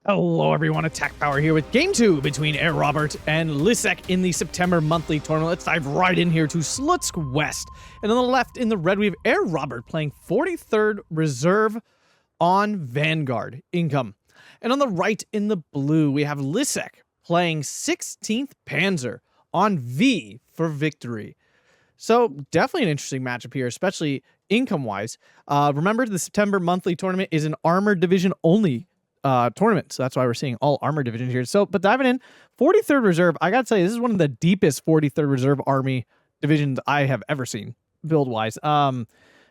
Hello everyone, Attack Power here with Game 2 between Air Robert and Slutsk in the September monthly tournament. Let's dive right in here to Slutsk West. And on the left in the red we have Air Robert playing 43rd Reserve on Vanguard income. And on the right in the blue we have Slutsk playing 16th Panzer on V for victory. So definitely an interesting matchup here, especially income-wise. Remember, the September monthly tournament is an armored division only tournament, so that's why we're seeing all armor divisions here. So, but diving in, 43rd Reserve, I gotta say, this is one of the deepest 43rd Reserve Army divisions I have ever seen, build-wise.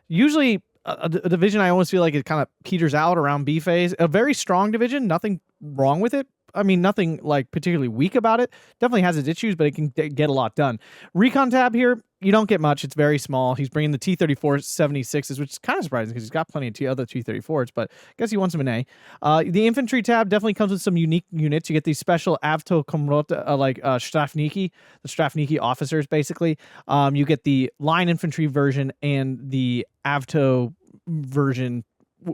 Usually, a division I almost feel like it kind of peters out around B phase. A very strong division, nothing wrong with it. I mean, nothing like particularly weak about it. Definitely has its issues, but it can get a lot done. Recon tab here, you don't get much. It's very small. He's bringing the T-34 76s, which is kind of surprising because he's got plenty of other T-34s, but I guess he wants them in A. The infantry tab definitely comes with some unique units. You get these special Avto Komrota, like Strafniki, the Strafniki officers, basically. You get the line infantry version and the Avto version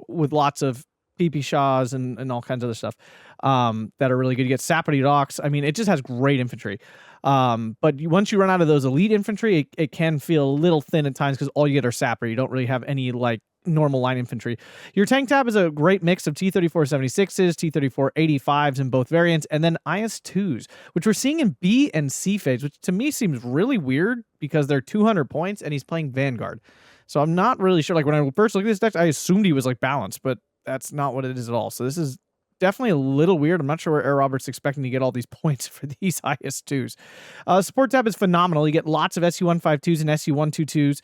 with lots of PP Shaws and all kinds of other stuff that are really good. You get Sapperty Rocks. I mean, it just has great infantry. But once you run out of those elite infantry, it can feel a little thin at times because all you get are Sapper. You don't really have any like normal line infantry. Your tank tab is a great mix of T-34 76s, T-34 85s in both variants, and then IS-2s, which we're seeing in B and C phase, which to me seems really weird because they're 200 points and he's playing Vanguard. So I'm not really sure. Like when I first looked at this deck, I assumed he was like balanced, but that's not what it is at all. So this is definitely a little weird. I'm not sure where Air Robert's expecting to get all these points for these IS-2s. Support tab is phenomenal. You get lots of SU-152s and SU-122s,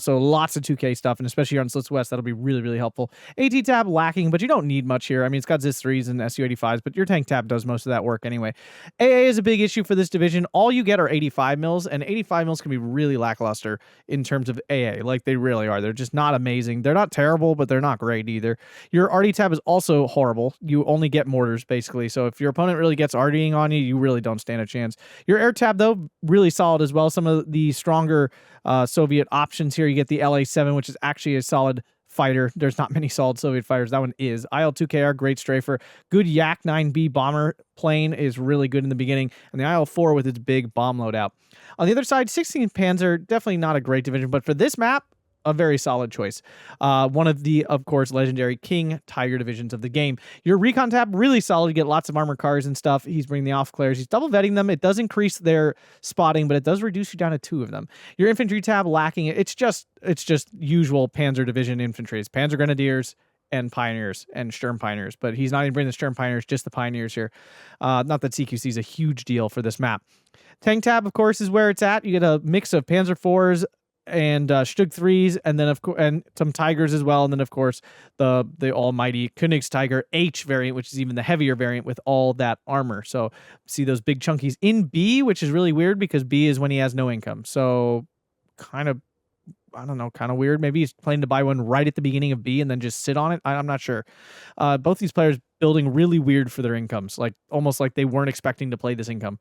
so lots of 2K stuff, and especially here on Slutsk West, that'll be really, really helpful. AT tab lacking, but you don't need much here. I mean, it's got ZIS-3s and SU-85s, but your tank tab does most of that work anyway. AA is a big issue for this division. All you get are 85 mils, and 85 mils can be really lackluster in terms of AA. Like, they really are. They're just not amazing. They're not terrible, but they're not great either. Your RD tab is also horrible. You only get mortars, basically. So if your opponent really gets RDing on you, you really don't stand a chance. Your air tab, though, really solid as well. Some of the stronger Soviet options here. You get the LA-7, which is actually a solid fighter. There's not many solid Soviet fighters. That one is. IL-2KR, great strafer. Good Yak-9B bomber plane is really good in the beginning. And the IL-4 with its big bomb loadout. On the other side, 16th Panzer, definitely not a great division. But for this map, a very solid choice. One of the, of course, legendary King Tiger divisions of the game. Your recon tab, really solid. You get lots of armored cars and stuff. He's bringing the off-clares. He's double vetting them. It does increase their spotting, but it does reduce you down to 2 of them. Your infantry tab lacking. It's just usual Panzer division infantry. It's Panzer Grenadiers and Pioneers and Sturm Pioneers, but he's not even bringing the Sturm Pioneers, just the Pioneers here. Not that CQC is a huge deal for this map. Tank tab, of course, is where it's at. You get a mix of Panzer 4s and Stug 3s, and then of course, and some Tigers as well, and then of course the almighty Königstiger H variant, which is even the heavier variant with all that armor. So see those big chunkies in B, which is really weird because B is when he has no income. So kind of, I don't know, kind of weird. Maybe he's planning to buy one right at the beginning of B and then just sit on it. I'm not sure. Both these players building really weird for their incomes, like almost like they weren't expecting to play this income.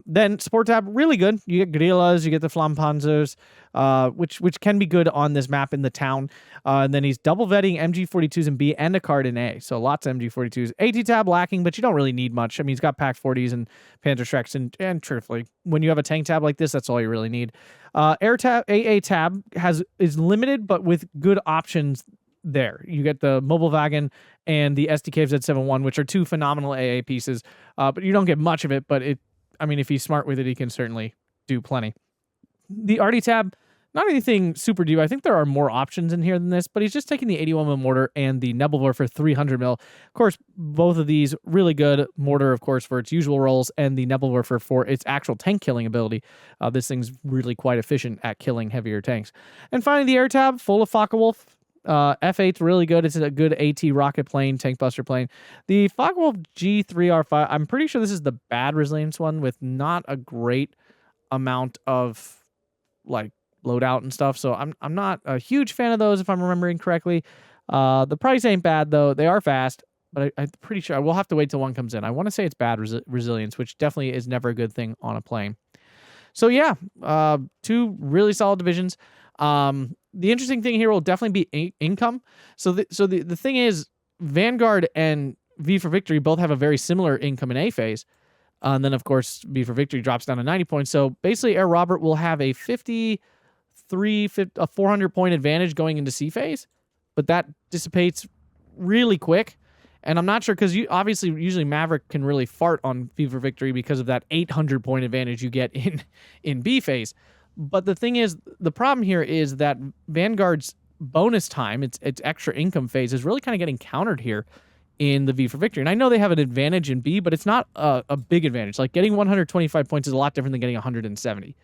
Then support tab, really good. You get Guerrillas, you get the Flampanzers, which can be good on this map in the town. And then he's double vetting MG42s in B and a card in A. So lots of MG42s. AT tab lacking, but you don't really need much. I mean, he's got Pack 40s and Panzer Shreks, and truthfully, when you have a tank tab like this, that's all you really need. Air tab, AA tab is limited, but with good options there. You get the Mobile Wagon and the SDK Z71, which are 2 phenomenal AA pieces, but you don't get much of it, but I mean, if he's smart with it, he can certainly do plenty. The RD tab, not anything super deep. I think there are more options in here than this, but he's just taking the 81mm mortar and the Nebelwerfer 300mm. Of course, both of these really good. Mortar, of course, for its usual roles, and the Nebelwerfer for its actual tank killing ability. This thing's really quite efficient at killing heavier tanks. And finally, the air tab, full of Focke-Wulf. F8's really good. It's a good AT rocket plane, tank buster plane. The Focke-Wulf G3R5, I'm pretty sure this is the bad resilience one with not a great amount of like loadout and stuff. So I'm not a huge fan of those if I'm remembering correctly. The price ain't bad though. They are fast, but I'm pretty sure I will have to wait till one comes in. I want to say it's bad resilience, which definitely is never a good thing on a plane. So yeah, 2 really solid divisions. The interesting thing here will definitely be income. So the thing is, Vanguard and V for Victory both have a very similar income in A phase. And then, of course, V for Victory drops down to 90 points. So basically, Air Robert will have a 400-point advantage going into C phase, but that dissipates really quick. And I'm not sure, because obviously usually Maverick can really fart on V for Victory because of that 800-point advantage you get in B phase. But the thing is, the problem here is that Vanguard's bonus time, its extra income phase, is really kind of getting countered here in the V for Victory. And I know they have an advantage in B, but it's not a big advantage. Like, getting 125 points is a lot different than getting 170.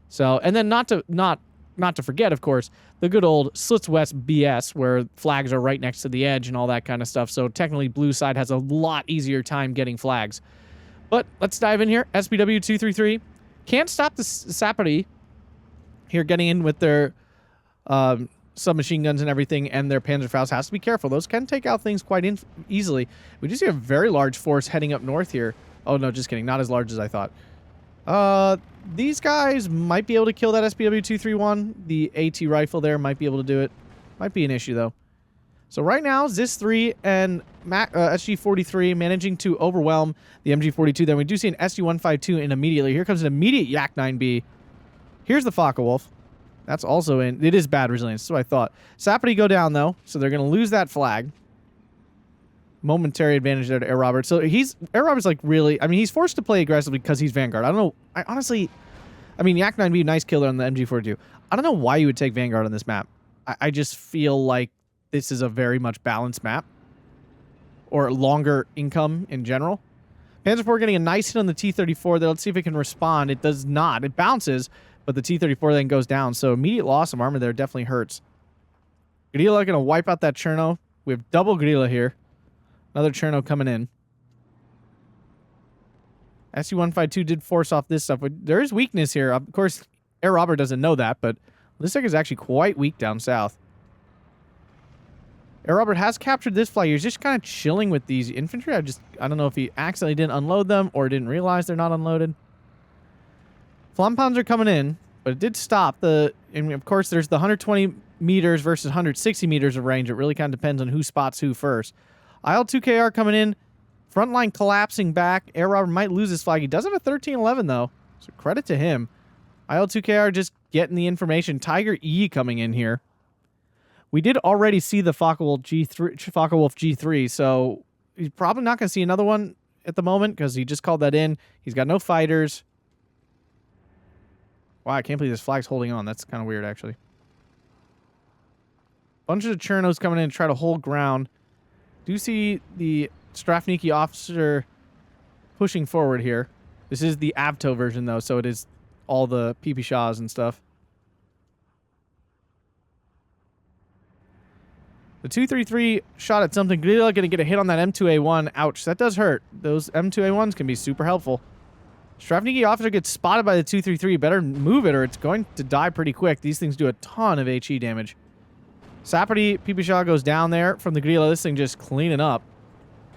So, and then not to forget, of course, the good old Slutsk West BS, where flags are right next to the edge and all that kind of stuff. So technically, blue side has a lot easier time getting flags. But let's dive in here. SPW 233 can't stop the Sapari here getting in with their submachine guns and everything, and their Panzerfaust. Has to be careful. Those can take out things quite easily. We do see a very large force heading up north here. Oh, no, just kidding. Not as large as I thought. These guys might be able to kill that SPW-231. The AT rifle there might be able to do it. Might be an issue, though. So right now, ZIS-3 and SG-43 managing to overwhelm the MG-42. Then we do see an SG-152 in immediately. Here comes an immediate Yak-9B. Here's the Focke-Wulf. That's also in. It is bad resilience. That's what I thought. Sapperty go down, though, so they're going to lose that flag. Momentary advantage there to Air Robert. So Air Robert's like really, I mean, he's forced to play aggressively because he's Vanguard. I don't know. I mean, Yak-9B, nice killer on the MG-42. I don't know why you would take Vanguard on this map. I just feel like this is a very much balanced map. Or longer income in general. Panzer IV getting a nice hit on the T-34 there. Let's see if it can respond. It does not. It bounces, but the T-34 then goes down. So immediate loss of armor there definitely hurts. Grilla going to wipe out that Cherno. We have double Grilla here. Another Cherno coming in. SU-152 did force off this stuff, but there is weakness here. Of course, Air Robert doesn't know that, but Lisek is actually quite weak down south. Air Robert has captured this flag. He's just kind of chilling with these infantry. I don't know if he accidentally didn't unload them or didn't realize they're not unloaded. Flampanzer coming in, but it did stop. And of course, there's the 120 meters versus 160 meters of range. It really kind of depends on who spots who first. IL-2KR coming in. Frontline collapsing back. Air Robert might lose his flag. He does have a 1311, though. So credit to him. IL-2KR just getting the information. Tiger E coming in here. We did already see the Focke-Wulf G3, so he's probably not going to see another one at the moment because he just called that in. He's got no fighters. Wow, I can't believe this flag's holding on. That's kind of weird, actually. Bunch of Chernos coming in to try to hold ground. Do see the Strafniki officer pushing forward here. This is the Avto version, though, so it is all the PP Shahs and stuff. The 233 shot at something. Grilla going to get a hit on that M2A1. Ouch, that does hurt. Those M2A1s can be super helpful. Strafniki officer gets spotted by the 233. Better move it or it's going to die pretty quick. These things do a ton of HE damage. Sapperty PP Shah goes down there from the Grilla. This thing just cleaning up.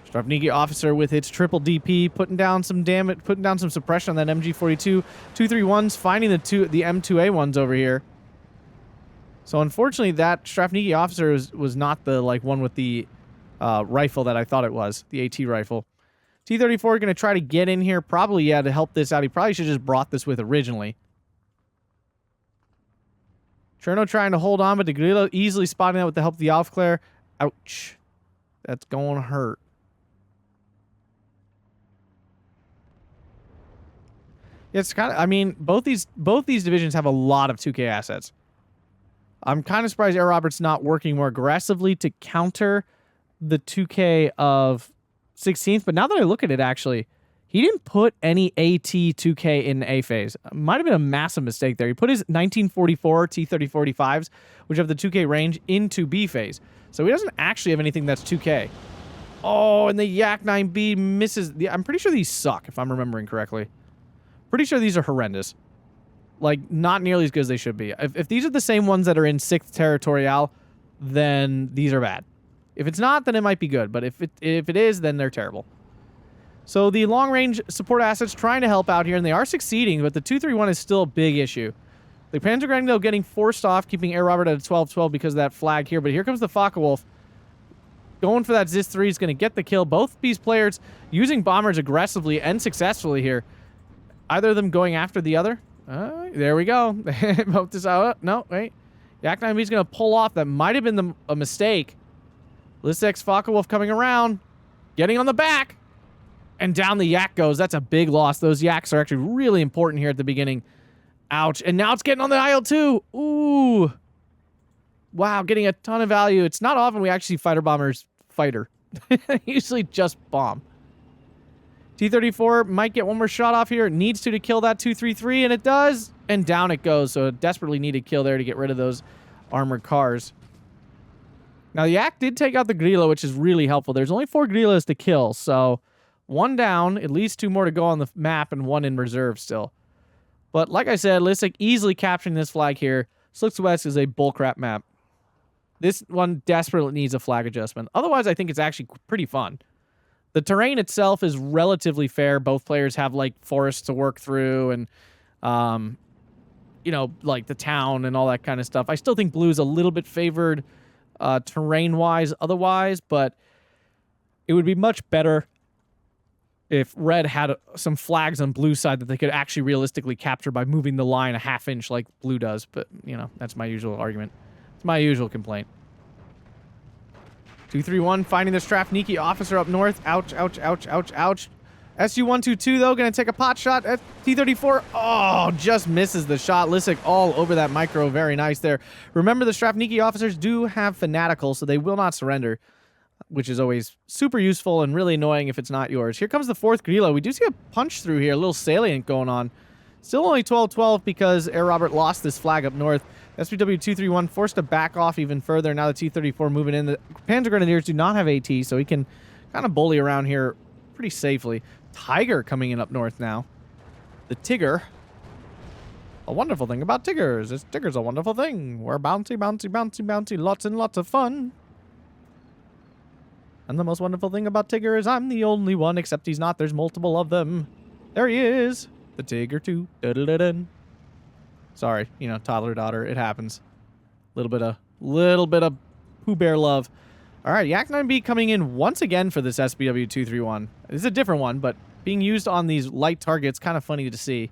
Strafniki officer with its triple DP putting down some damage, putting down some suppression on that MG42. 231's finding the M2A1s over here. So unfortunately, that Strafniki officer was not the one with the rifle that I thought it was, the AT rifle. T-34 going to try to get in here, probably, yeah, to help this out. He probably should have just brought this with originally. Cherno trying to hold on, but the Grillo easily spotting that with the help of the Aufklär. Ouch. That's going to hurt. It's kind of, I mean, both these divisions have a lot of 2K assets. I'm kind of surprised Air Robert's not working more aggressively to counter the 2K of 16th, but now that I look at it, actually, he didn't put any AT 2K in A phase. Might have been a massive mistake there. He put his 1944 T-3045s, which have the 2K range, into B phase. So he doesn't actually have anything that's 2K. Oh, and the Yak-9B misses. I'm pretty sure these suck, if I'm remembering correctly. Pretty sure these are horrendous. Like, not nearly as good as they should be. If these are the same ones that are in 6th Territorial, then these are bad. If it's not, then it might be good. But if it is, then they're terrible. So the long-range support assets trying to help out here, and they are succeeding, but the 231 is still a big issue. The Panzer though, getting forced off, keeping Air Robert at a 12-12 because of that flag here. But here comes the Focke-Wulf. going for that Zis 3 is going to get the kill. Both these players using bombers aggressively and successfully here. Either of them going after the other. There we go. Both this out. No, wait. Yak 9B is going to pull off. That might have been a mistake. Lissex Focke-Wulf coming around. Getting on the back. And down the Yak goes. That's a big loss. Those Yaks are actually really important here at the beginning. Ouch. And now it's getting on the IL-2. Ooh. Wow, getting a ton of value. It's not often we actually see fighter bombers fighter. Usually just bomb. T-34 might get one more shot off here. It needs to kill that 233, and it does. And down it goes. So a desperately needed kill there to get rid of those armored cars. Now, the Yak did take out the Grillo, which is really helpful. There's only 4 Grillos to kill, so 1 down, at least 2 more to go on the map, and 1 in reserve still. But like I said, Lisseck easily capturing this flag here. Slutsk West is a bullcrap map. This one desperately needs a flag adjustment. Otherwise, I think it's actually pretty fun. The terrain itself is relatively fair. Both players have, like, forests to work through and, you know, like the town and all that kind of stuff. I still think blue's a little bit favored terrain-wise otherwise, but it would be much better if red had some flags on blue's side that they could actually realistically capture by moving the line a ½ inch like blue does. But, you know, that's my usual argument. It's my usual complaint. 231 finding the Strafniki officer up north. Ouch, ouch, ouch, ouch, ouch. SU-122, though, going to take a pot shot at T-34. Oh, just misses the shot. Lisseck all over that micro. Very nice there. Remember, the Strafniki officers do have fanatical, so they will not surrender, which is always super useful and really annoying if it's not yours. Here comes the 4th Grillo. We do see a punch through here, a little salient going on. Still only 12-12 because Air Robert lost this flag up north. SPW-231 forced to back off even further. Now the T-34 moving in. The Panzer Grenadiers do not have AT, so he can kind of bully around here pretty safely. Tiger coming in up north now. The Tigger. A wonderful thing about Tiggers is Tigger's a wonderful thing. We're bouncy, bouncy, bouncy, bouncy. Lots and lots of fun. And the most wonderful thing about Tigger is I'm the only one, except he's not. There's multiple of them. There he is. The Tigger 2. Da-da-da-dun. Sorry, you know, toddler daughter. It happens. Little bit of Pooh Bear love. All right, Yak 9B coming in once again for this SPW-231. This is a different one, but being used on these light targets, kind of funny to see.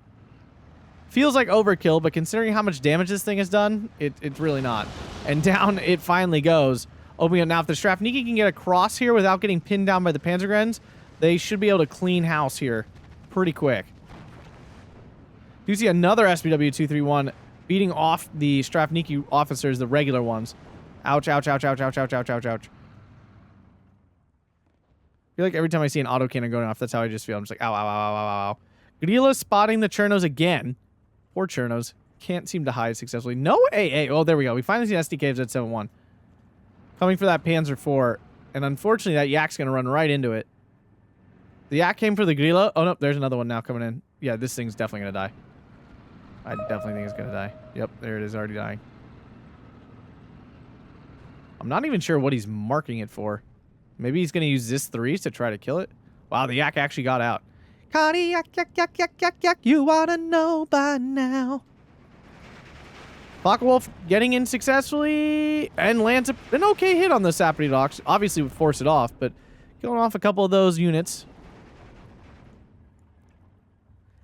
Feels like overkill, but considering how much damage this thing has done, it's really not. And down it finally goes. Opening up now, if the Strafniki can get across here without getting pinned down by the Panzergrens, they should be able to clean house here pretty quick. You see another SPW-231 beating off the Strafniki officers, the regular ones. Ouch, ouch, ouch, ouch, ouch, ouch, ouch, ouch, ouch. I feel like every time I see an autocannon going off, that's how I just feel. I'm just like, ow, ow, ow, ow, ow, ow. Grillo spotting the Chernos again. Poor Chernos. Can't seem to hide successfully. No AA. Oh, there we go. We finally see SDKs at 7-1. Coming for that Panzer IV. And unfortunately, that Yak's going to run right into it. The Yak came for the Grillo. Oh, no. There's another one now coming in. Yeah, this thing's definitely going to die. I definitely think it's going to die. Yep, there it is. Already dying. I'm not even sure what he's marking it for. Maybe he's going to use this 3s to try to kill it. Wow, the Yak actually got out. Connie, yak, yak, yak, yak, yak, yak. You ought to know by now. Focke-Wulf getting in successfully and lands an okay hit on the Sapperty Docks. Obviously would force it off, but killing off a couple of those units.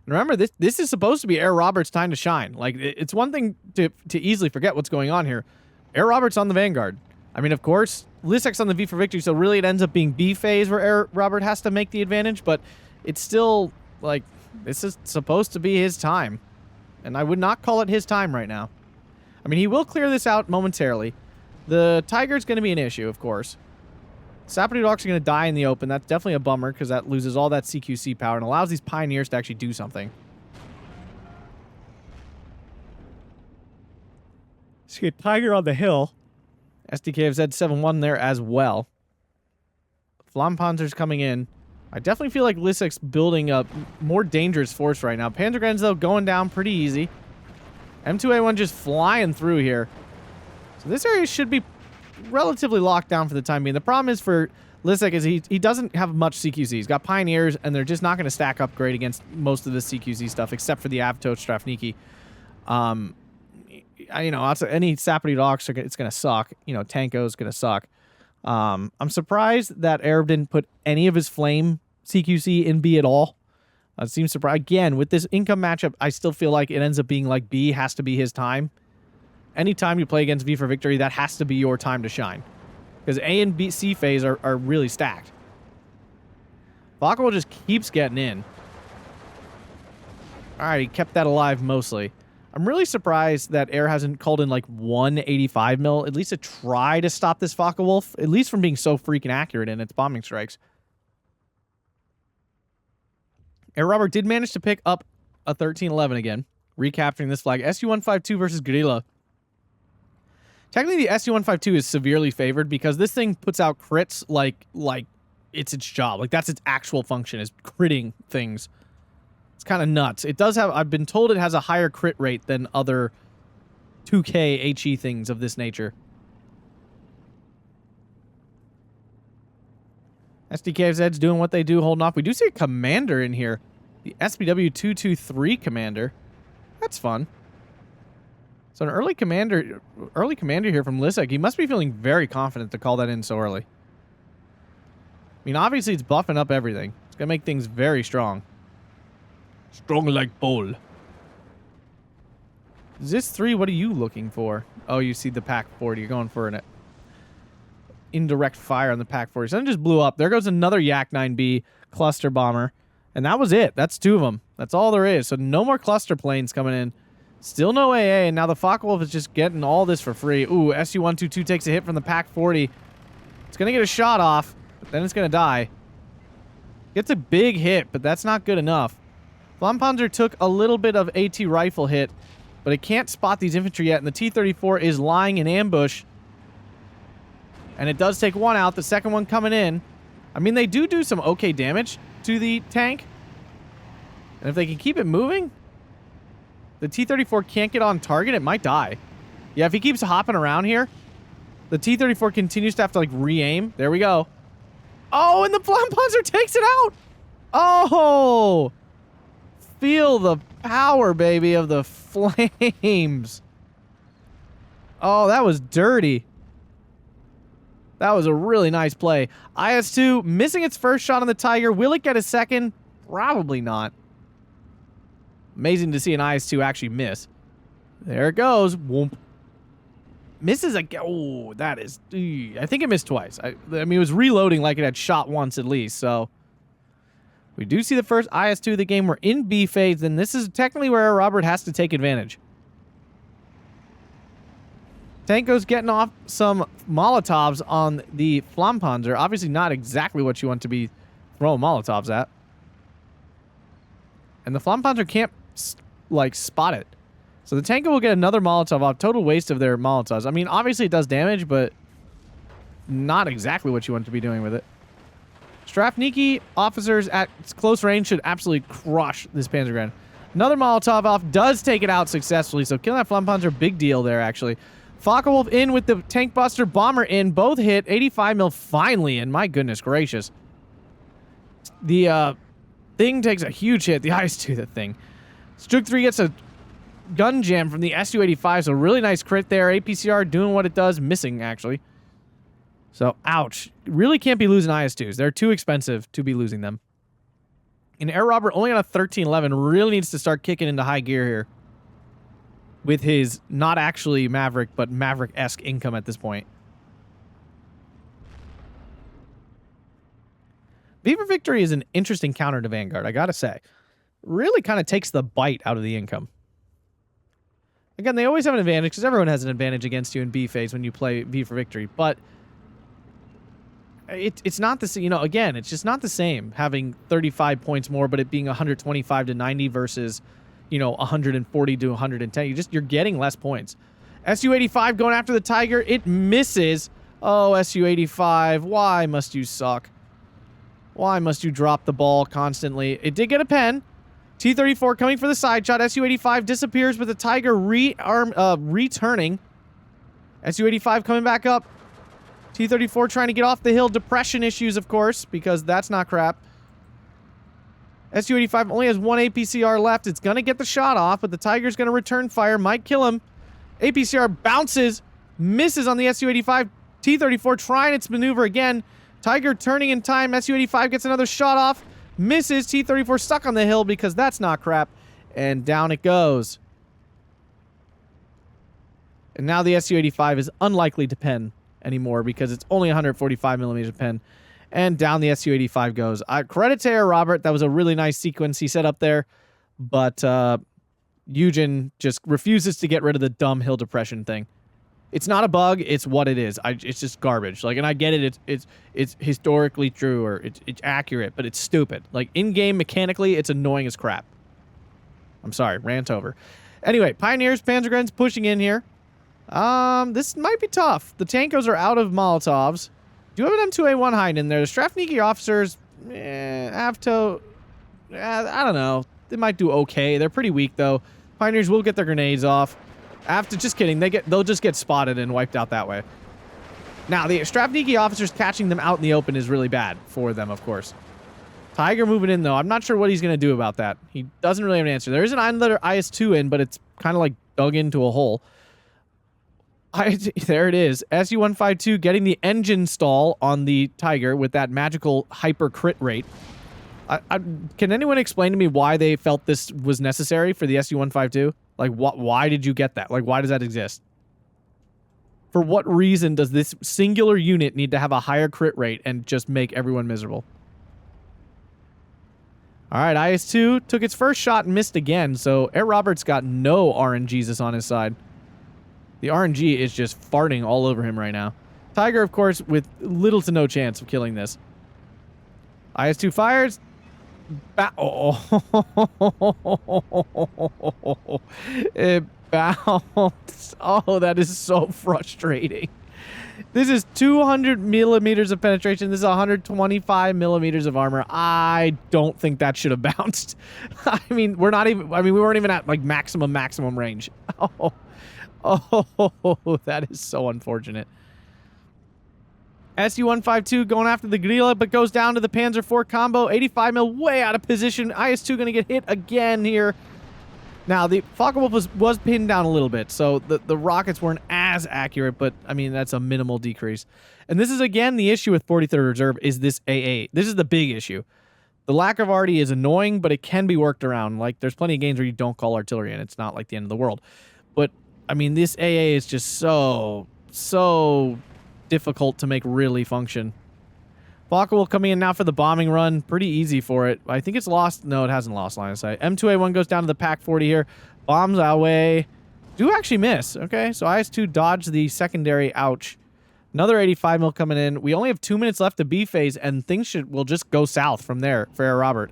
And remember, this is supposed to be Air Robert's time to shine. Like, it's one thing to easily forget what's going on here. Air Robert's on the Vanguard. I mean, of course, Lisseck's on the V for Victory, so really it ends up being B phase where Air Robert has to make the advantage, but it's still, like, this is supposed to be his time. And I would not call it his time right now. I mean, he will clear this out momentarily. The Tiger's going to be an issue, of course. Sapperty Docks are going to die in the open. That's definitely a bummer because that loses all that CQC power and allows these Pioneers to actually do something. See a Tiger on the hill. SDK have said 7-1 there as well. Flampanzer's coming in. I definitely feel like Lisseck's building a more dangerous force right now. Panzergrens, though, going down pretty easy. M2A1 just flying through here. So this area should be relatively locked down for the time being. The problem is for Lisseck is he doesn't have much CQC. He's got Pioneers, and they're just not going to stack up great against most of the CQC stuff, except for the Avto Strafniki. You know, any Sapperty Docks, it's going to suck. You know, Tanko's going to suck. I'm surprised that Arab didn't put any of his flame CQC in B at all. It seems surprised. Again, with this income matchup, I still feel like it ends up being like B has to be his time. Anytime you play against V for victory, that has to be your time to shine. Because A and B, C phase are really stacked. Vakal just keeps getting in. Alright, he kept that alive mostly. I'm really surprised that Air hasn't called in like 185 mil, at least to try to stop this Vakal Wolf, at least from being so freaking accurate in its bombing strikes. Air Robert did manage to pick up a 1311 again, recapturing this flag. SU-152 versus Guerrilla. Technically, the SU-152 is severely favored because this thing puts out crits like it's its job. Like, that's its actual function, is critting things. It's kind of nuts. It does have, I've been told it has a higher crit rate than other 2K HE things of this nature. SDKFZ's doing what they do, holding off. We do see a commander in here. The SPW-223 commander. That's fun. So an early commander here from Lisek. He must be feeling very confident to call that in so early. I mean, obviously it's buffing up everything. It's going to make things very strong. Strong like bull. Zis 3, what are you looking for? Oh, you see the Pack 40. You're going for an indirect fire on the Pack 40. So it just blew up. There goes another Yak 9B cluster bomber. And that was it. That's two of them. That's all there is. So no more cluster planes coming in. Still no AA. And now the Focke-Wulf is just getting all this for free. Ooh, SU-122 takes a hit from the Pack 40. It's going to get a shot off. But then it's going to die. Gets a big hit, but that's not good enough. Panzer took a little bit of AT rifle hit, but it can't spot these infantry yet, and the T-34 is lying in ambush. And it does take one out, the second one coming in. I mean, they do some okay damage to the tank. And if they can keep it moving, the T-34 can't get on target, it might die. Yeah, if he keeps hopping around here, the T-34 continues to have to, like, re-aim. There we go. Oh, and the Panzer takes it out! Oh! Feel the power, baby, of the flames. Oh, that was dirty. That was a really nice play. IS-2 missing its first shot on the Tiger. Will it get a second? Probably not. Amazing to see an IS-2 actually miss. There it goes. Whoomp. Misses again. Oh, that is... I think it missed twice. I mean, it was reloading like it had shot once at least, so... We do see the first IS-2 of the game. We're in B phase, and this is technically where Robert has to take advantage. Tanko's getting off some Molotovs on the Flampanzer. Obviously not exactly what you want to be throwing Molotovs at. And the Flampanzer can't, like, spot it. So the Tanko will get another Molotov off. Total waste of their Molotovs. I mean, obviously it does damage, but not exactly what you want to be doing with it. Strafniki officers at close range should absolutely crush this Panzergren. Another Molotov off, does take it out successfully, so killing that Flampanzer, big deal there, actually. Focke-Wulf in with the Tank Buster, Bomber in, both hit, 85 mil finally in, my goodness gracious. The thing takes a huge hit, the IS-2, that thing. Strook 3 gets a gun jam from the Su-85, so really nice crit there. APCR doing what it does, missing, actually. So, ouch. Really can't be losing IS-2s. They're too expensive to be losing them. And Air Robert only on a 1311 really needs to start kicking into high gear here. With his not actually Maverick, but Maverick-esque income at this point. V for Victory is an interesting counter to Vanguard, I gotta say. Really kind of takes the bite out of the income. Again, they always have an advantage, because everyone has an advantage against you in B phase when you play V for Victory, but... It's not the same, you know, again, it's just not the same having 35 points more, but it being 125 to 90 versus, you know, 140 to 110. You're getting less points. Su-85 going after the Tiger. It misses. Oh, Su-85, why must you suck? Why must you drop the ball constantly? It did get a pen. T-34 coming for the side shot. Su-85 disappears with the Tiger returning. Su-85 coming back up. T-34 trying to get off the hill. Depression issues, of course, because that's not crap. Su-85 only has one APCR left. It's going to get the shot off, but the Tiger's going to return fire. Might kill him. APCR bounces, misses on the Su-85. T-34 trying its maneuver again. Tiger turning in time. Su-85 gets another shot off. Misses. T-34 stuck on the hill because that's not crap. And down it goes. And now the Su-85 is unlikely to pen anymore because it's only 145 millimeters pen. And down the Su-85 goes. Credit to Air Robert. That was a really nice sequence he set up there. But Eugen just refuses to get rid of the dumb hill depression thing. It's not a bug. It's what it is. It's just garbage. Like, and I get it. It's historically true or it's accurate, but it's stupid. Like, in-game mechanically, it's annoying as crap. I'm sorry. Rant over. Anyway, Pioneers, Panzergrens pushing in here. This might be tough. The Tankos are out of Molotovs. Do you have an M2A1 hiding in there? The Strafniki officers, Avto, I don't know. They might do okay. They're pretty weak, though. Pioneers will get their grenades off. Just kidding. They'll just get spotted and wiped out that way. Now, the Strafniki officers catching them out in the open is really bad for them, of course. Tiger moving in, though. I'm not sure what he's going to do about that. He doesn't really have an answer. There is an another IS-2 in, but it's kind of like dug into a hole. There it is. Su-152 getting the engine stall on the Tiger with that magical hyper crit rate. Can anyone explain to me why they felt this was necessary for the Su-152? Like, why did you get that? Like, why does that exist? For what reason does this singular unit need to have a higher crit rate and just make everyone miserable? All right, IS-2 took its first shot and missed again, so Air Roberts got no RNGesus on his side. The RNG is just farting all over him right now. Tiger, of course, with little to no chance of killing this. IS-2 fires. It bounced. Oh, that is so frustrating. This is 200 millimeters of penetration. This is 125 millimeters of armor. I don't think that should have bounced. I mean, we weren't even at like maximum range. Oh, that is so unfortunate. Su-152 going after the Grilla, but goes down to the Panzer IV combo. 85 mil, way out of position. IS-2 going to get hit again here. Now, the Focke-Wulf was pinned down a little bit, so the rockets weren't as accurate, but, I mean, that's a minimal decrease. And this is, again, the issue with 43rd Reserve is this AA. This is the big issue. The lack of RD is annoying, but it can be worked around. Like, there's plenty of games where you don't call artillery, and it's not like the end of the world. But, I mean, this AA is just so difficult to make really function. Focke-Wulf coming in now for the bombing run. Pretty easy for it. I think it's lost. No, it hasn't lost line of sight. M2A1 goes down to the Pack 40 here. Bombs away. Do actually miss. Okay, so IS-2 dodged the secondary. Ouch. Another 85 mil coming in. We only have 2 minutes left to B phase, and things will just go south from there for Air Robert.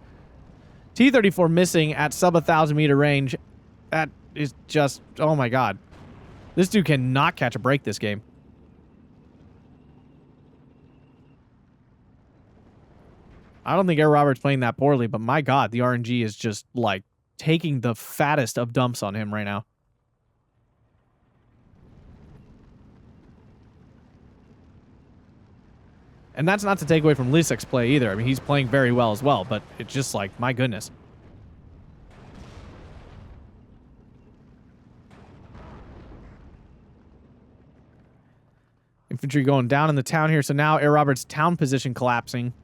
T-34 missing at sub 1,000 meter range. That is just... Oh my god. This dude cannot catch a break this game. I don't think Air Robert's playing that poorly, but my god, the RNG is just, like, taking the fattest of dumps on him right now. And that's not to take away from Lissek's play either. I mean, he's playing very well as well, but it's just like, my goodness. Infantry going down in the town here, so now Air Robert's town position collapsing.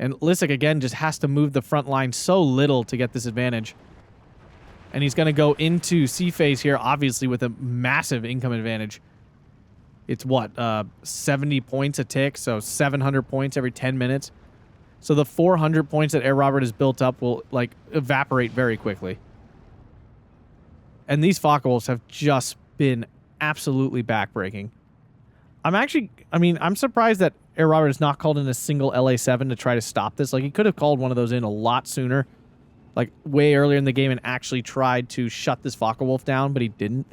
And Lissek, again, just has to move the front line so little to get this advantage. And he's going to go into C phase here, obviously, with a massive income advantage. It's what, 70 points a tick, so 700 points every 10 minutes. So the 400 points that Air Robert has built up will, like, evaporate very quickly. And these Focke-Wulfs have just been absolutely backbreaking. I'm surprised that Air Robert has not called in a single LA-7 to try to stop this. Like, he could have called one of those in a lot sooner, like, way earlier in the game and actually tried to shut this Focke-Wulf down, but he didn't.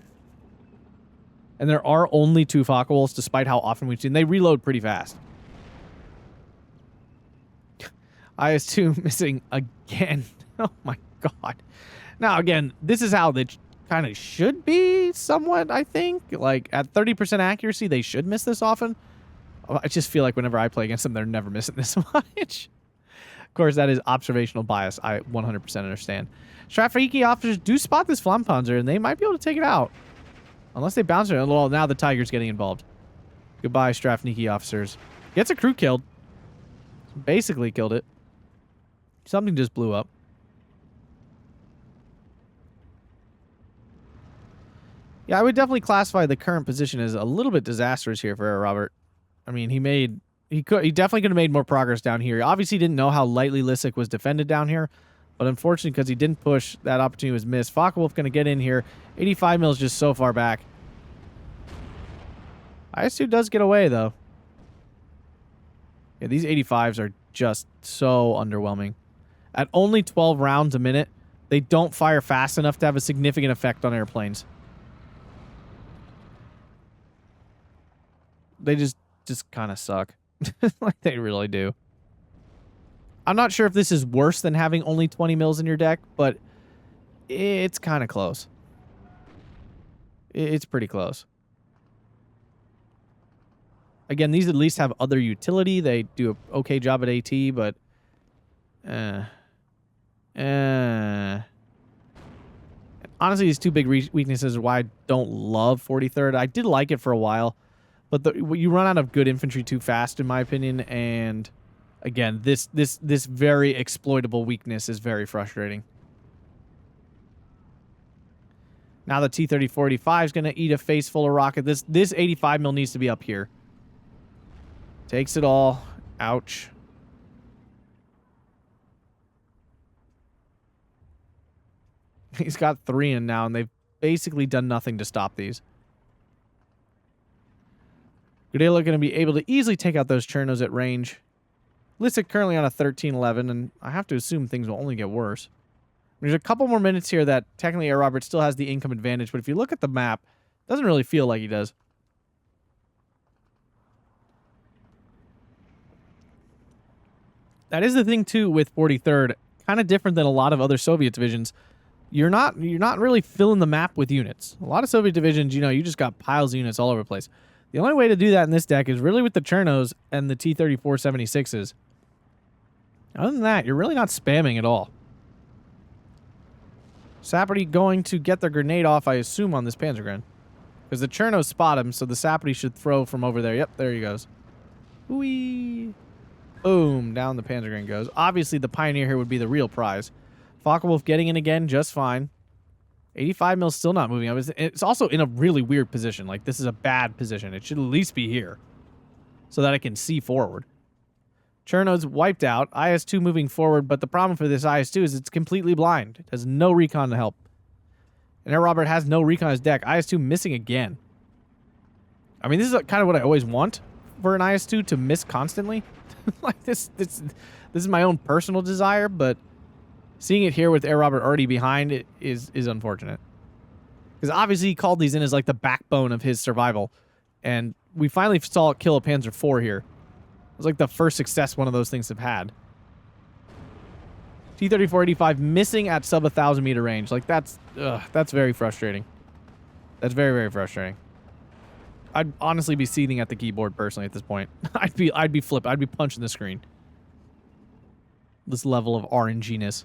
And there are only 2 Focke-Wulfs, despite how often we've seen. They reload pretty fast. IS-2 missing again. Oh, my God. Now, again, this is how they kind of should be somewhat, I think. Like, at 30% accuracy, they should miss this often. I just feel like whenever I play against them, they're never missing this much. Of course, that is observational bias. I 100% understand. Strafniki officers do spot this Flampanzer, and they might be able to take it out. Unless they bounce it. Well, now the Tiger's getting involved. Goodbye, Strafniki officers. Gets a crew killed. Basically killed it. Something just blew up. Yeah, I would definitely classify the current position as a little bit disastrous here for Robert. I mean, he definitely could have made more progress down here. He obviously didn't know how lightly Lisek was defended down here, but unfortunately, because he didn't push, that opportunity was missed. Focke-Wulf going to get in here. 85 mil is just so far back. IS-2 does get away, though. Yeah, these 85s are just so underwhelming. At only 12 rounds a minute, they don't fire fast enough to have a significant effect on airplanes. They just kind of suck. Like, they really do. I'm not sure if this is worse than having only 20 mils in your deck, but it's kind of close. It's pretty close. Again, these at least have other utility. They do an okay job at AT, but... honestly, these two big weaknesses are why I don't love 43rd. I did like it for a while, but you run out of good infantry too fast, in my opinion, and... Again, this very exploitable weakness is very frustrating. Now the T-34-85 is going to eat a face full of rocket. This 85 mil needs to be up here. Takes it all. Ouch. He's got 3 in now, and they've basically done nothing to stop these. Gudela going to be able to easily take out those Chernos at range. Lisek currently on a 13-11, and I have to assume things will only get worse. There's a couple more minutes here that technically Air Robert still has the income advantage, but if you look at the map, it doesn't really feel like he does. That is the thing, too, with 43rd. Kind of different than a lot of other Soviet divisions. You're not really filling the map with units. A lot of Soviet divisions, you just got piles of units all over the place. The only way to do that in this deck is really with the Chernos and the T-34-76s. Other than that, you're really not spamming at all. Sapperty going to get their grenade off, I assume, on this Panzergren. Because the Chernos spot him, so the Sapperty should throw from over there. Yep, there he goes. Whee! Boom, down the Panzergren goes. Obviously, the Pioneer here would be the real prize. Focke-Wulf getting in again, just fine. 85 mil still not moving up. It's also in a really weird position. Like, this is a bad position. It should at least be here so that I can see forward. Cherno's wiped out. IS-2 moving forward, but the problem for this IS-2 is it's completely blind. It has no recon to help. And Air Robert has no recon on his deck. IS-2 missing again. I mean, this is kind of what I always want for an IS-2, to miss constantly. Like, this is my own personal desire, but seeing it here with Air Robert already behind it is unfortunate. Because obviously he called these in as like the backbone of his survival. And we finally saw it kill a Panzer IV here. It was like the first success one of those things have had. T-34-85 missing at sub 1,000 meter range. Like, that's very frustrating. That's very, very frustrating. I'd honestly be seething at the keyboard personally at this point. I'd be flipped. I'd be punching the screen. This level of RNG-ness.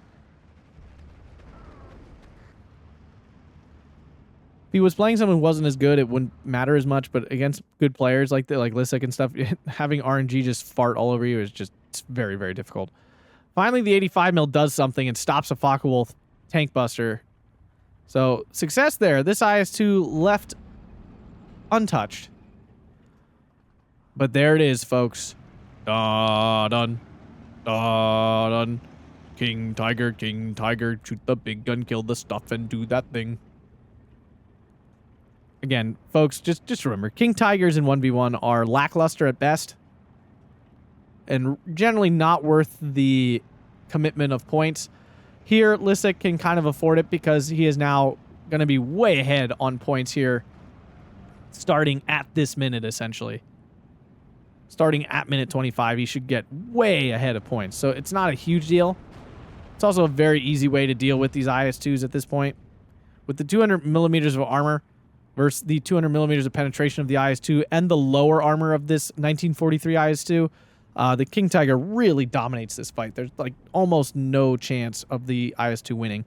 If he was playing someone who wasn't as good, it wouldn't matter as much, but against good players like Lisek and stuff, having RNG just fart all over you is just very, very difficult. Finally, the 85 mil does something and stops a Focke-Wulf tank buster. So, success there. This IS-2 left untouched. But there it is, folks. Done. Done. King Tiger, shoot the big gun, kill the stuff, and do that thing. Again, folks, just remember, King Tigers in 1v1 are lackluster at best, and generally not worth the commitment of points. Here, Lisek can kind of afford it because he is now going to be way ahead on points here, starting at this minute, essentially. Starting at minute 25, he should get way ahead of points, so it's not a huge deal. It's also a very easy way to deal with these IS-2s at this point. With the 200 millimeters of armor versus the 200 millimeters of penetration of the IS-2 and the lower armor of this 1943 IS-2, the King Tiger really dominates this fight. There's like almost no chance of the IS-2 winning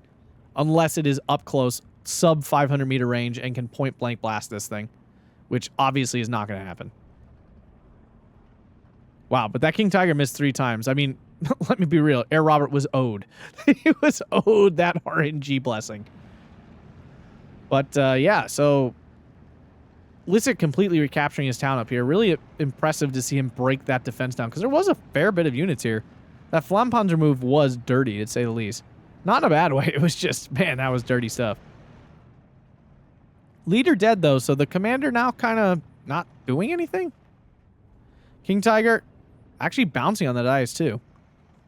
unless it is up close, sub 500 meter range, and can point blank blast this thing, which obviously is not going to happen. Wow, but that King Tiger missed 3 times. I mean, let me be real. Air Robert was owed. He was owed that RNG blessing. But, yeah, so Lisek completely recapturing his town up here. Really impressive to see him break that defense down, because there was a fair bit of units here. That Flampanzer move was dirty, to say the least. Not in a bad way. It was just, man, that was dirty stuff. Leader dead, though, so the commander now kind of not doing anything. King Tiger actually bouncing on that IS-2.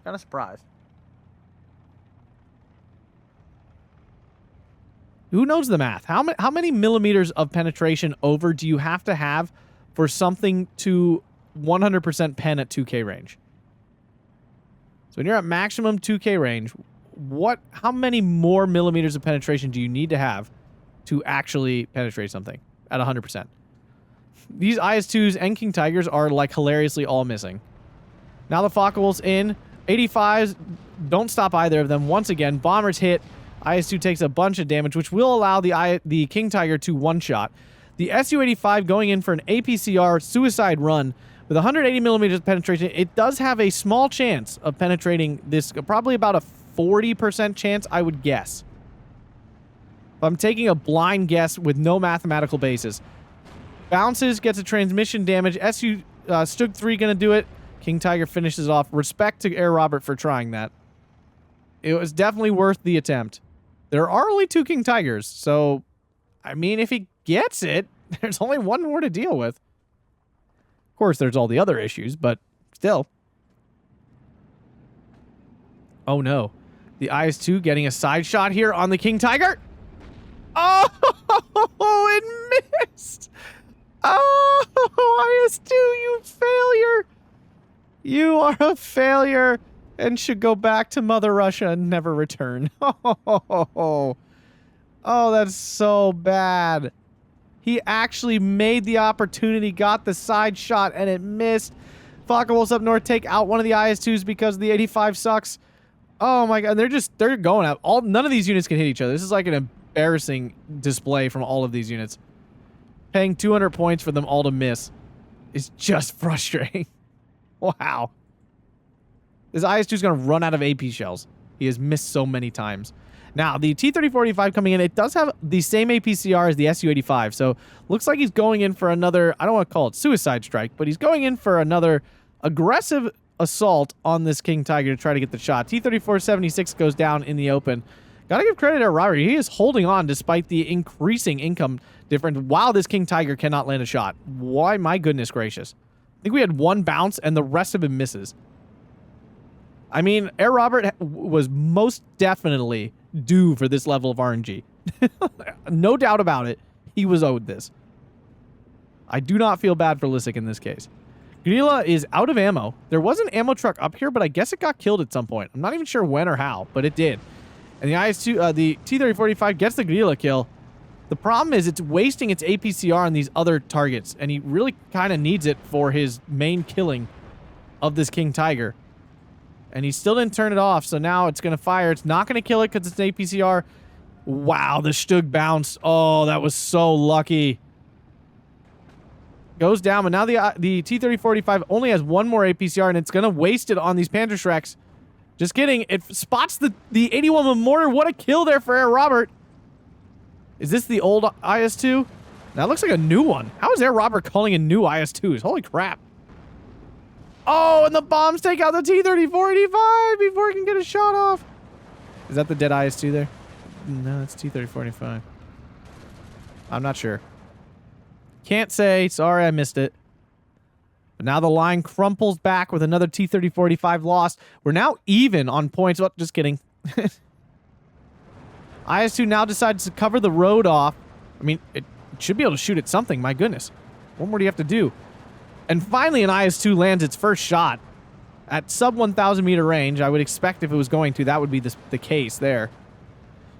Kind of surprised. Who knows the math? How many millimeters of penetration over do you have to have for something to 100% pen at 2K range? So when you're at maximum 2K range, how many more millimeters of penetration do you need to have to actually penetrate something at 100%? These IS-2s and King Tigers are like hilariously all missing. Now the Focke-Wulf's in. 85s don't stop either of them. Once again, bombers hit. IS-2 takes a bunch of damage, which will allow the King Tiger to one-shot. The Su-85 going in for an APCR suicide run with 180 millimeters of penetration. It does have a small chance of penetrating this, probably about a 40% chance, I would guess. I'm taking a blind guess with no mathematical basis. Bounces, gets a transmission damage. Stug 3 gonna do it. King Tiger finishes off. Respect to Air Robert for trying that. It was definitely worth the attempt. There are only 2 King Tigers, so, I mean, if he gets it, there's only one more to deal with. Of course, there's all the other issues, but still. Oh, no. The IS-2 getting a side shot here on the King Tiger. Oh, it missed. Oh, IS-2, you failure. You are a failure and should go back to Mother Russia and never return. Oh, that's so bad. He actually made the opportunity, got the side shot, and it missed. Focke-Wulf's up north take out one of the IS-2s because the 85 sucks. Oh my god, they're going out. None of these units can hit each other. This is like an embarrassing display from all of these units. Paying 200 points for them all to miss is just frustrating. Wow. This IS-2 is going to run out of AP shells. He has missed so many times. Now, the T-34-85 coming in, it does have the same APCR as the Su-85, so looks like he's going in for another, I don't want to call it suicide strike, but he's going in for another aggressive assault on this King Tiger to try to get the shot. T-34-76 goes down in the open. Gotta give credit to Robert. He is holding on despite the increasing income difference while this King Tiger cannot land a shot. Why, my goodness gracious. I think we had 1 bounce and the rest of him misses. I mean, Air Robert was most definitely due for this level of RNG. No doubt about it. He was owed this. I do not feel bad for Lisek in this case. Guerrilla is out of ammo. There was an ammo truck up here, but I guess it got killed at some point. I'm not even sure when or how, but it did. And the IS-2, the T-3045 gets the Guerrilla kill. The problem is it's wasting its APCR on these other targets, and he really kind of needs it for his main killing of this King Tiger. And he still didn't turn it off, so now it's going to fire. It's not going to kill it because it's an APCR. Wow, the Stug bounced. Oh, that was so lucky. Goes down, but now the T-3045 only has 1 more APCR, and it's going to waste it on these Panzer-Shreks. Just kidding. It spots the 81 mortar. What a kill there for Air Robert. Is this the old IS-2? That looks like a new one. How is Air Robert calling in new IS-2s? Holy crap. Oh, and the bombs take out the T-3485 before it can get a shot off. Is that the dead IS-2 there? No, it's T-3485. I'm not sure. Can't say. Sorry, I missed it. But now the line crumples back with another T-3045 lost. We're now even on points. Oh, just kidding. IS-2 now decides to cover the road off. I mean, it should be able to shoot at something. My goodness. What more do you have to do? And finally, an IS-2 lands its first shot at sub 1,000 meter range. I would expect if it was going to, that would be the case there.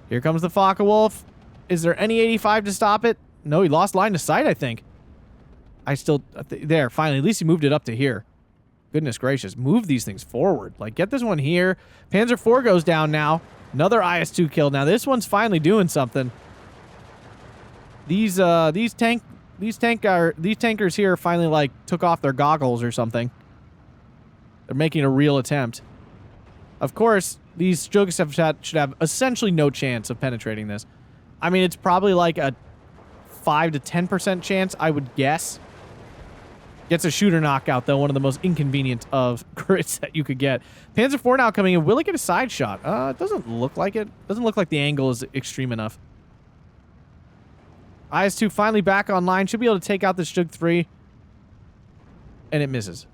Here comes the Focke-Wulf. Is there any 85 to stop it? No, he lost line of sight, I think. There, finally. At least he moved it up to here. Goodness gracious. Move these things forward. Like, get this one here. Panzer IV goes down now. Another IS-2 kill. Now, this one's finally doing something. These tankers here finally, like, took off their goggles or something. They're making a real attempt. Of course, these Jugs should have essentially no chance of penetrating this. I mean, it's probably like a 5 to 10% chance, I would guess. Gets a shooter knockout, though, one of the most inconvenient of crits that you could get. Panzer IV now coming in. Will it get a side shot? It doesn't look like it. Doesn't look like the angle is extreme enough. IS-2 finally back online. Should be able to take out this Jug 3. And it misses.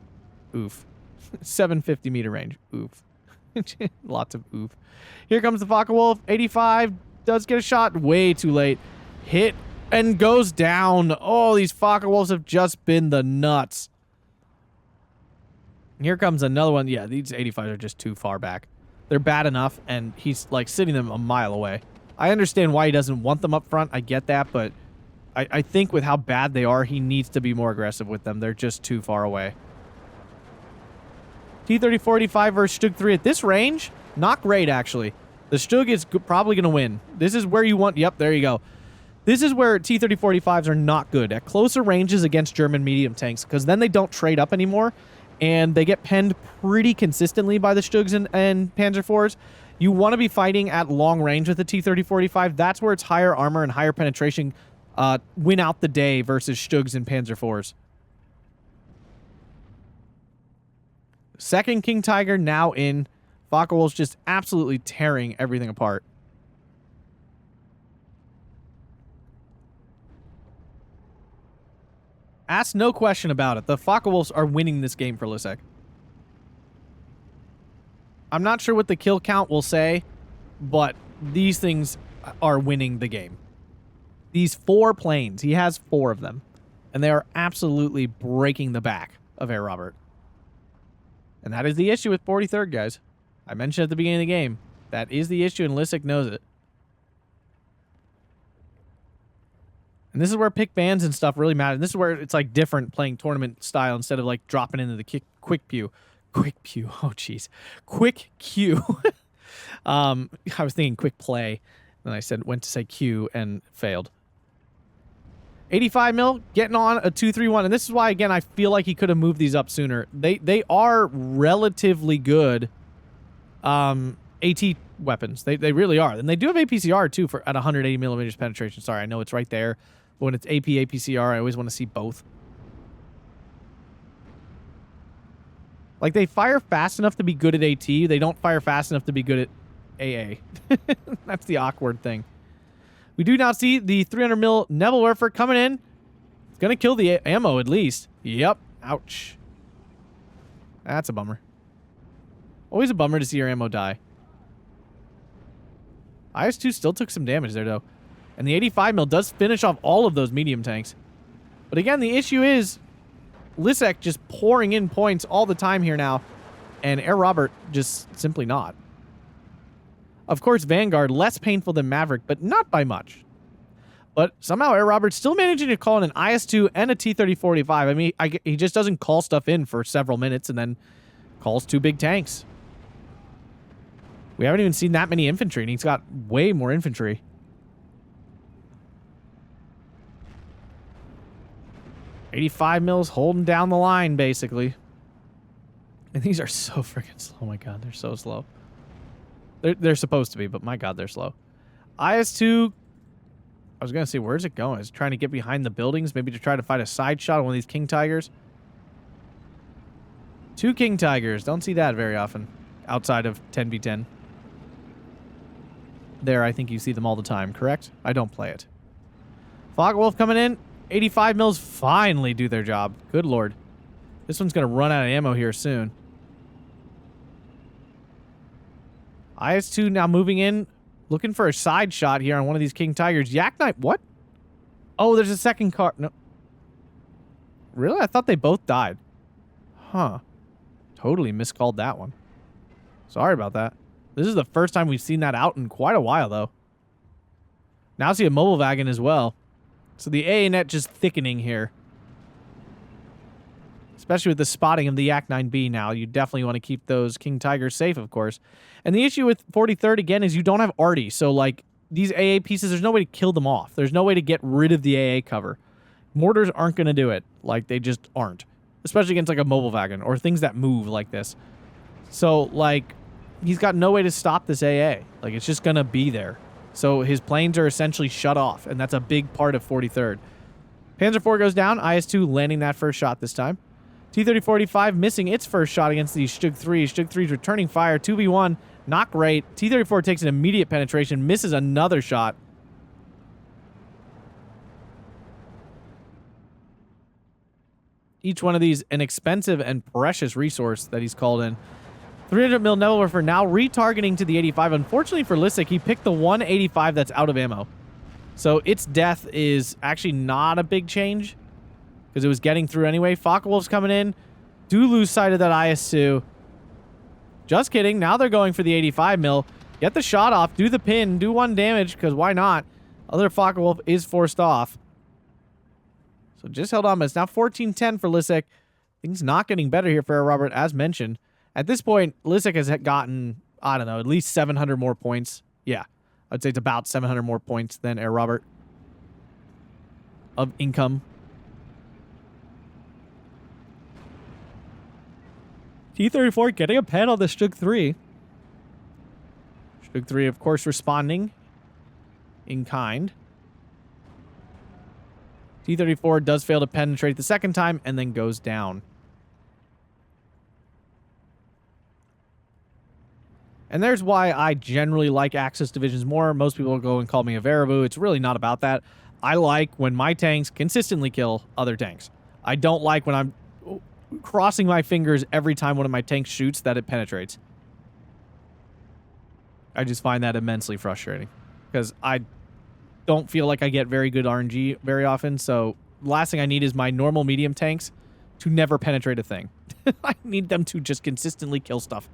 Oof. 750 meter range. Oof. Lots of oof. Here comes the Focke-Wulf. 85 does get a shot. Way too late. Hit and goes down. Oh, these Focke-Wulfs have just been the nuts. Here comes another one. Yeah, these 85s are just too far back. They're bad enough, and he's like sitting them a mile away. I understand why he doesn't want them up front. I get that, but I think with how bad they are, he needs to be more aggressive with them. They're just too far away. T-30-45 versus Stug 3 at this range, not great, actually. The Stug is probably going to win. This is where you want... Yep, there you go. This is where T-30-45s are not good. At closer ranges against German medium tanks, because then they don't trade up anymore, and they get penned pretty consistently by the Stugs and Panzer IVs. You want to be fighting at long range with the T-30-45. That's where it's higher armor and higher penetration win out the day versus Stugs and Panzer IVs. Second King Tiger now in. Focke-Wulf's just absolutely tearing everything apart. Ask no question about it. The Focke-Wulfs are winning this game for Lissek. I'm not sure what the kill count will say, but these things are winning the game. These 4 planes, he has 4 of them, and they are absolutely breaking the back of Air Robert. And that is the issue with 43rd, guys. I mentioned at the beginning of the game. That is the issue, and Lissek knows it. And this is where pick bans and stuff really matter. This is where it's like different playing tournament style instead of like dropping into the quick pew. Quick pew. Oh, jeez. Quick queue. I was thinking quick play. Then I went to say Q and failed. 85 mil getting on a 2-3-1. And this is why, again, I feel like he could have moved these up sooner. They are relatively good AT weapons. They really are. And they do have APCR, too, for at 180 millimeters penetration. Sorry, I know it's right there. But when it's AP, APCR, I always want to see both. Like, they fire fast enough to be good at AT. They don't fire fast enough to be good at AA. That's the awkward thing. We do now see the 300 mil Nebelwerfer coming in. It's going to kill the ammo, at least. Yep. Ouch. That's a bummer. Always a bummer to see your ammo die. IS-2 still took some damage there, though. And the 85 mil does finish off all of those medium tanks. But again, the issue is Lissek just pouring in points all the time here now. And Air Robert just simply not. Of course, Vanguard, less painful than Maverick, but not by much. But somehow Air Robert's still managing to call in an IS-2 and a T-30-45. I mean, he just doesn't call stuff in for several minutes and then calls 2 big tanks. We haven't even seen that many infantry, and he's got way more infantry. .85 mils holding down the line, basically. And these are so freaking slow. Oh my god, they're so slow. They're supposed to be, but my god, they're slow. IS-2, I was going to say, where's it going? Is it trying to get behind the buildings, maybe to try to fight a side shot on one of these King Tigers? 2 King Tigers. Don't see that very often outside of 10v10. There, I think you see them all the time, correct? I don't play it. Focke-Wulf coming in. 85 mils finally do their job. Good lord. This one's going to run out of ammo here soon. IS-2 now moving in, looking for a side shot here on one of these King Tigers. Yak Knight, what? Oh, there's a second car. No. Really? I thought they both died. Huh. Totally miscalled that one. Sorry about that. This is the first time we've seen that out in quite a while, though. Now see a mobile wagon as well. So the AA net just thickening here. Especially with the spotting of the Yak-9B now. You definitely want to keep those King Tigers safe, of course. And the issue with 43rd, again, is you don't have arty. So, like, these AA pieces, there's no way to kill them off. There's no way to get rid of the AA cover. Mortars aren't going to do it. Like, they just aren't. especially against like a mobile wagon or things that move like this. So like he's got no way to stop this AA. Like it's just gonna be there. So his planes are essentially shut off, and that's a big part of 43rd. Panzer IV goes down. IS-2 landing that first shot this time. T-3045 missing its first shot against the Stug 3. Stug 3's returning fire. 2v1. Not great. T-34 takes an immediate penetration. Misses another shot. Each one of these an expensive and precious resource that he's called in. 300 mil Nebelwerfer now retargeting to the 85. Unfortunately for Lisek, he picked the 185 that's out of ammo. So its death is actually not a big change because it was getting through anyway. Focke-Wulf's coming in. Do lose sight of that IS-2. Just kidding. Now they're going for the 85 mil. Get the shot off. Do the pin. Do 1 damage because why not? Other Focke-Wulf is forced off. So just held on. But it's now 14-10 for Lisek. Things not getting better here for Robert, as mentioned. At this point, Lisek has gotten, I don't know, at least 700 more points. Yeah, I'd say it's about 700 more points than Air Robert of income. T-34 getting a pen on the Stug 3. Stug 3, of course, responding in kind. T-34 does fail to penetrate the second time and then goes down. And there's why I generally like Axis divisions more. Most people will go and call me a Varibu. It's really not about that. I like when my tanks consistently kill other tanks. I don't like when I'm crossing my fingers every time one of my tanks shoots that it penetrates. I just find that immensely frustrating because I don't feel like I get very good RNG very often. So last thing I need is my normal medium tanks to never penetrate a thing. I need them to just consistently kill stuff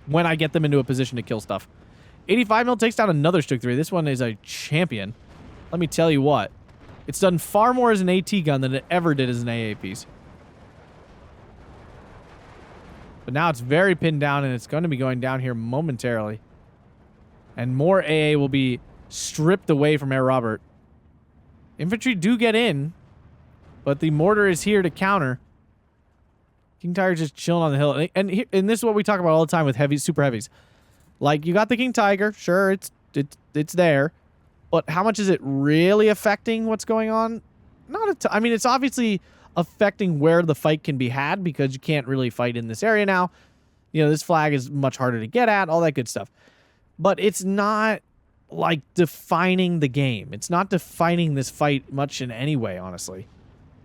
when I get them into a position to kill stuff. 85 mil takes down another Stug 3. This one is a champion. Let me tell you what. It's done far more as an AT gun than it ever did as an AA piece. But now it's very pinned down, and it's going to be going down here momentarily. And more AA will be stripped away from Air Robert. Infantry do get in, but the mortar is here to counter. King Tiger's just chilling on the hill. And this is what we talk about all the time with heavies, super heavies. Like, you got the King Tiger. Sure, it's there. But how much is it really affecting what's going on? I mean, it's obviously affecting where the fight can be had because you can't really fight in this area now. You know, this flag is much harder to get at, all that good stuff. But it's not, like, defining the game. It's not defining this fight much in any way, honestly.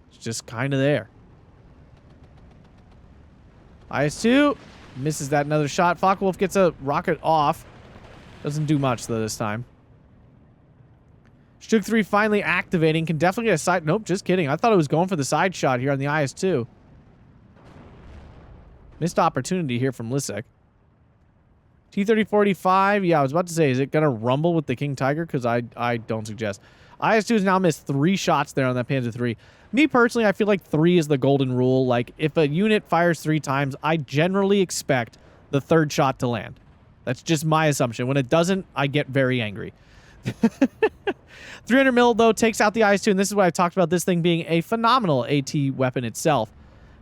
It's just kind of there. IS-2 misses that another shot. Focke-Wulf gets a rocket off. Doesn't do much, though, this time. Stug 3 finally activating. Can definitely get a side... Nope, just kidding. I thought it was going for the side shot here on the IS-2. Missed opportunity here from Lisek. T-3045. Yeah, I was about to say, is it going to rumble with the King Tiger? Because I don't suggest. IS-2 has now missed 3 shots there on that Panzer 3. Me personally, I feel like 3 is the golden rule. Like, if a unit fires 3 times, I generally expect the 3rd shot to land. That's just my assumption. When it doesn't, I get very angry. 300 mil, though, takes out the IS-2, and this is what I talked about, this thing being a phenomenal AT weapon itself.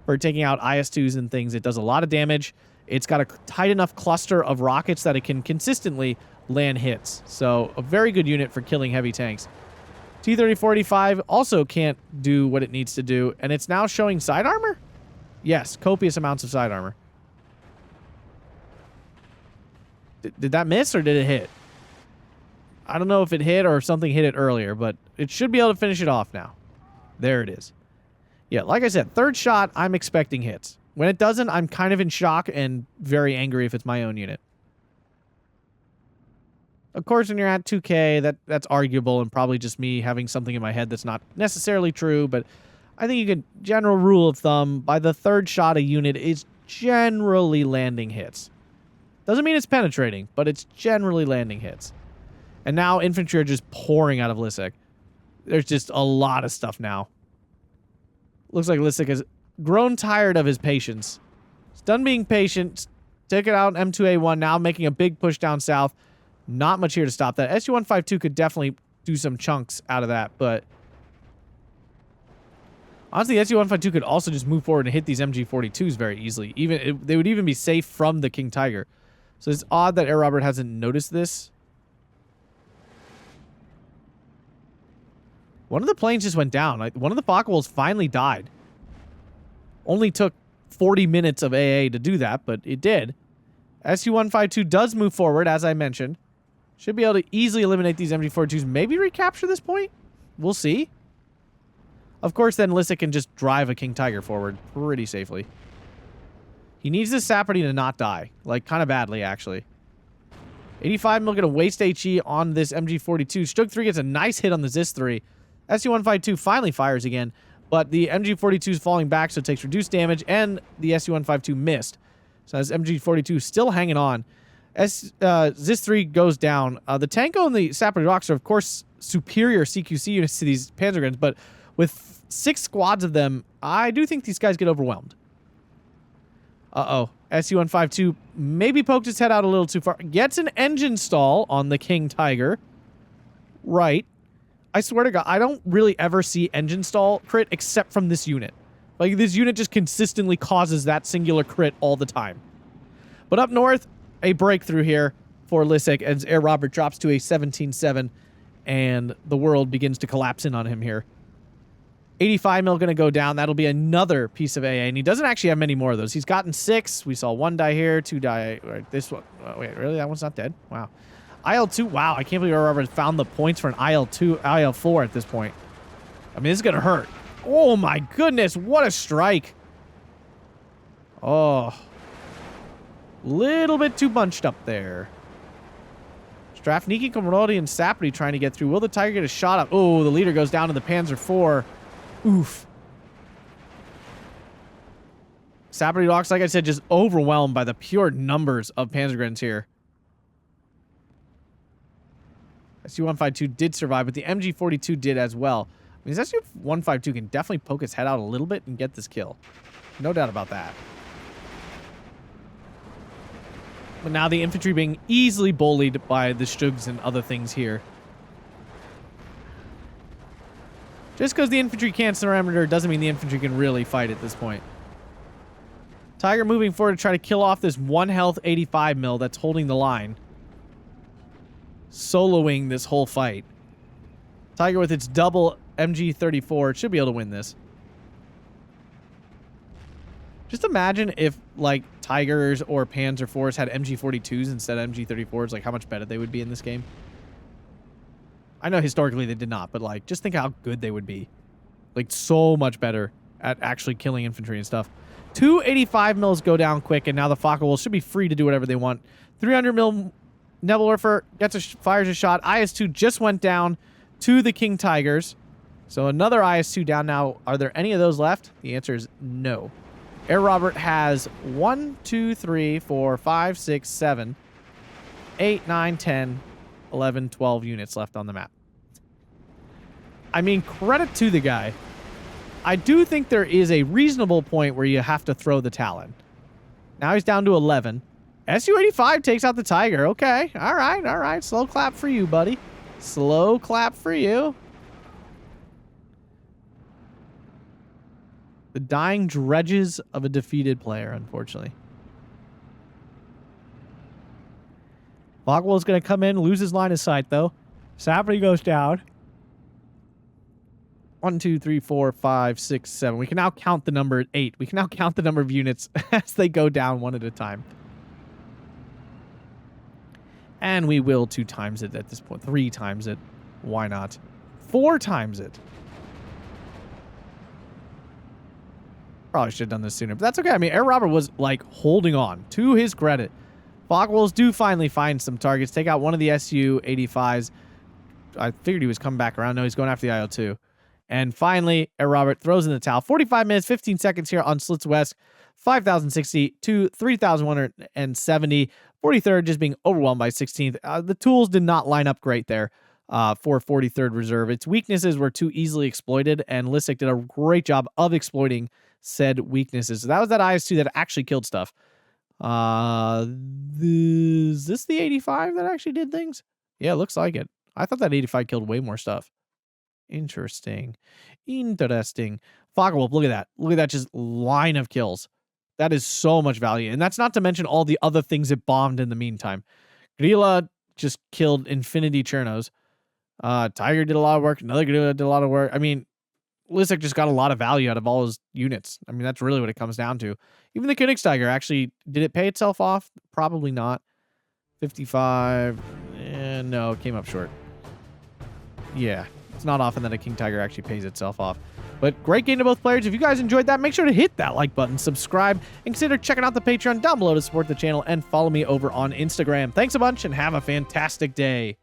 For taking out IS-2s and things, it does a lot of damage. It's got a tight enough cluster of rockets that it can consistently land hits. So, a very good unit for killing heavy tanks. T-3045 also can't do what it needs to do, and it's now showing side armor? Yes, copious amounts of side armor. Did that miss, or did it hit? I don't know if it hit or if something hit it earlier, but it should be able to finish it off now. There it is. Yeah, like I said, 3rd shot, I'm expecting hits. When it doesn't, I'm kind of in shock and very angry if it's my own unit. Of course, when you're at 2K, that's arguable and probably just me having something in my head that's not necessarily true, but I think you can, general rule of thumb, by the 3rd shot, a unit is generally landing hits. Doesn't mean it's penetrating, but it's generally landing hits. And now infantry are just pouring out of Lisek. There's just a lot of stuff now. Looks like Lisek has grown tired of his patience. He's done being patient. Take it out M2A1 now, making a big push down south. Not much here to stop that. SU-152 could definitely do some chunks out of that, but Honestly, the SU-152 could also just move forward and hit these MG-42s very easily. They would even be safe from the King Tiger. So it's odd that Air Robert hasn't noticed this. One of the planes just went down. Like, one of the Focke-Wulfs finally died. Only took 40 minutes of AA to do that, but it did. SU-152 does move forward, as I mentioned. Should be able to easily eliminate these MG-42s. Maybe recapture this point? We'll see. Of course, then Lisek can just drive a King Tiger forward pretty safely. He needs this Sapperty to not die. Like, kind of badly, actually. 85 mil going to waste HE on this MG-42. Stug 3 gets a nice hit on the Zis 3. SU-152 finally fires again, but the MG-42 is falling back, so it takes reduced damage, and the SU-152 missed. So this MG-42 is still hanging on. Zis 3 goes down. The Tanko and the Sapperty Rocks are, of course, superior CQC units to these Panzer guns, but with 6 squads of them, I do think these guys get overwhelmed. Uh-oh. SU-152 maybe poked its head out a little too far. Gets an engine stall on the King Tiger. Right. I swear to God, I don't really ever see engine stall crit except from this unit. Like, this unit just consistently causes that singular crit all the time. But up north, a breakthrough here for Lisek as Air Robert drops to a 17-7, and the world begins to collapse in on him here. 85 mil going to go down. That'll be another piece of AA, and he doesn't actually have many more of those. He's gotten 6. We saw 1 die here, 2 die. Right, this one. Oh, wait, really? That one's not dead? Wow. IL-2. Wow, I can't believe Air Robert found the points for an IL-2, IL-4 at this point. I mean, this is going to hurt. Oh, my goodness. What a strike. Oh. Little bit too bunched up there. Strafniki, Komrodi, and Sapperty trying to get through. Will the Tiger get a shot up? Oh, the leader goes down to the Panzer IV. Oof. Sapperty Rocks, like I said, just overwhelmed by the pure numbers of Panzer Grens here. SU-152 did survive, but the MG-42 did as well. I mean, this SU-152 can definitely poke its head out a little bit and get this kill. No doubt about that. But now the infantry being easily bullied by the Stugs and other things here. Just because the infantry can't surrender doesn't mean the infantry can really fight at this point. Tiger moving forward to try to kill off this 1 health 85 mil that's holding the line. Soloing this whole fight. Tiger with its double MG-34 should be able to win this. Just imagine if, like, Tigers or Panzer IVs had MG-42s instead of MG-34s, like, how much better they would be in this game. I know historically they did not, but, like, just think how good they would be. Like, so much better at actually killing infantry and stuff. 285 mils go down quick, and now the Focke-Wulfs should be free to do whatever they want. 300 mil Nebelwerfer fires a shot. IS-2 just went down to the King Tigers. So another IS-2 down now. Are there any of those left? The answer is no. Air Robert has 1, 2, 3, 4, 5, 6, 7, 8, 9, 10, 11, 12 units left on the map. I mean, credit to the guy. I do think there is a reasonable point where you have to throw the Talon. Now he's down to 11. SU-85 takes out the Tiger. Okay. All right. All right. Slow clap for you, buddy. Slow clap for you. The dying dredges of a defeated player, unfortunately. Focke-Wulf's going to come in, lose his line of sight, though. Sapperty goes down. 1, 2, 3, 4, 5, 6, 7. We can now count the number 8. We can now count the number of units as they go down one at a time. And we will 2 times it at this point. 3 times it. Why not? 4 times it. Probably should have done this sooner, but that's okay. I mean, Air Robert was, like, holding on. To his credit. Focke-Wulfs do finally find some targets. Take out one of the SU-85s. I figured he was coming back around. No, he's going after the IL-2. And finally, Air Robert throws in the towel. 45 minutes, 15 seconds here on Slutsk West. 5,060 to 3,170. 43rd just being overwhelmed by 16th. The tools did not line up great there for 43rd Reserve. Its weaknesses were too easily exploited, and Lisek did a great job of exploiting said weaknesses. So that was that IS-2 that actually killed stuff. Is this the 85 that actually did things? Yeah, it looks like it. I thought that 85 killed way more stuff. Interesting. Interesting. Fogglewolf, look at that. Look at that just line of kills. That is so much value. And that's not to mention all the other things it bombed in the meantime. Grilla just killed Infinity Chernos. Tiger did a lot of work. Another Grilla did a lot of work. I mean, Lisek just got a lot of value out of all his units. I mean, that's really what it comes down to. Even the Königstiger, actually, did it pay itself off? Probably not. 55. No, it came up short. Yeah, it's not often that a King Tiger actually pays itself off. But great game to both players. If you guys enjoyed that, make sure to hit that like button, subscribe, and consider checking out the Patreon down below to support the channel, and follow me over on Instagram. Thanks a bunch, and have a fantastic day.